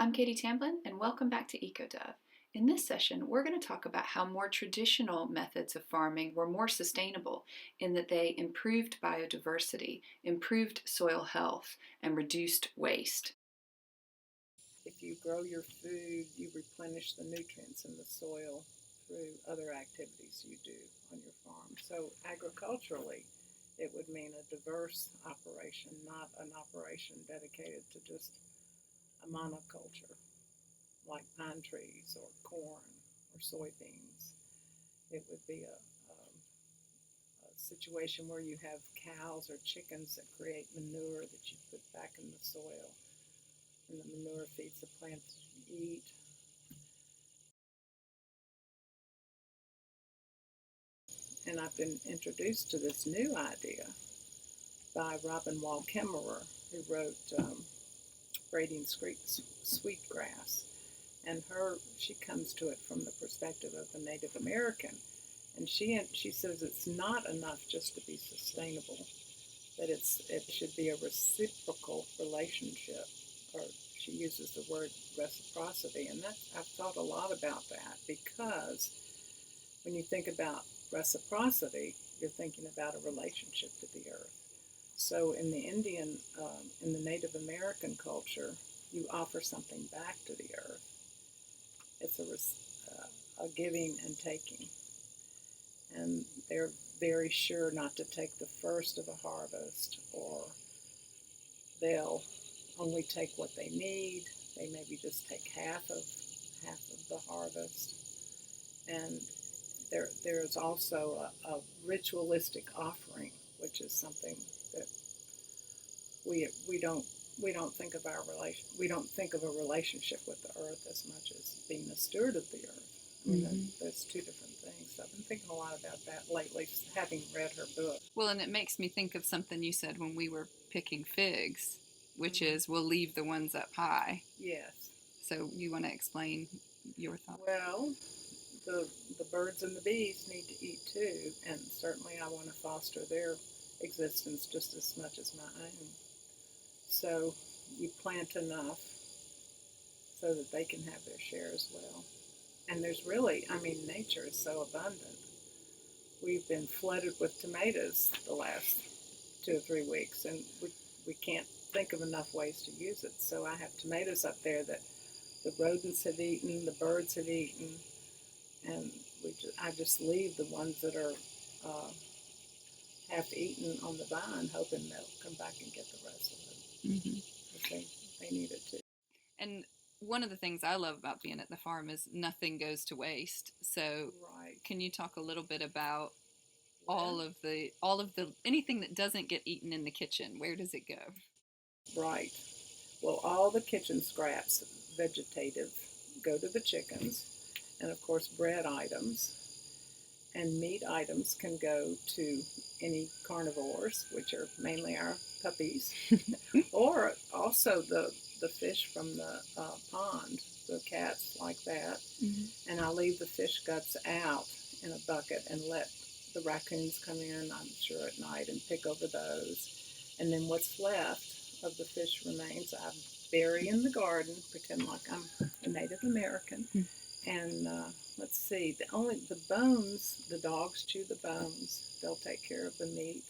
I'm Katie Tamblin, and welcome back to EcoDove. In this session, we're going to talk about how more traditional methods of farming were more sustainable in that they improved biodiversity, improved soil health, and reduced waste. If you grow your food, you replenish the nutrients in the soil through other activities you do on your farm. So agriculturally, it would mean a diverse operation, not an operation dedicated to just a monoculture like pine trees or corn or soybeans. It would be a situation where you have cows or chickens that create manure that you put back in the soil, and the manure feeds the plants you eat. And I've been introduced to this new idea by Robin Wall Kimmerer, who wrote Braiding Sweetgrass. And she comes to it from the perspective of a Native American. And she says it's not enough just to be sustainable, that it should be a reciprocal relationship, or she uses the word reciprocity. And I've thought a lot about that, because when you think about reciprocity, you're thinking about a relationship to the earth. So in the in the Native American culture, you offer something back to the earth. It's a giving and taking. And they're very sure not to take the first of a harvest, or they'll only take what they need. They maybe just take half of the harvest. And there is also a ritualistic offering, which is something that we don't think of we don't think of a relationship with the earth as much as being a steward of the earth. I mean, there's two different things. So I've been thinking a lot about that lately, having read her book. Well, and it makes me think of something you said when we were picking figs, which is we'll leave the ones up high. Yes. So you want to explain your thoughts? Well, the birds and the bees need to eat too, and certainly I want to foster their existence just as much as my own. So you plant enough so that they can have their share as well. And there's really, I mean, nature is so abundant. We've been flooded with tomatoes the last 2 or 3 weeks, and we can't think of enough ways to use it. So I have tomatoes up there that the rodents have eaten, the birds have eaten, and I just leave the ones that are half eaten on the vine, hoping they'll come back and get the rest of it. They need it too. And one of the things I love about being at the farm is nothing goes to waste. So, right. Can you talk a little bit about Well, all of the anything that doesn't get eaten in the kitchen? Where does it go? right. Well, all the kitchen scraps, vegetative, go to the chickens, and of course, bread items and meat items can go to any carnivores, which are mainly our puppies, or also the fish from the pond. The cats like that. And I leave the fish guts out in a bucket and let the raccoons come in, I'm sure, at night and pick over those. And then what's left of the fish remains I bury in the garden, pretend like I'm a Native American. And let's see, the bones, the dogs chew the bones. They'll take care of the meat.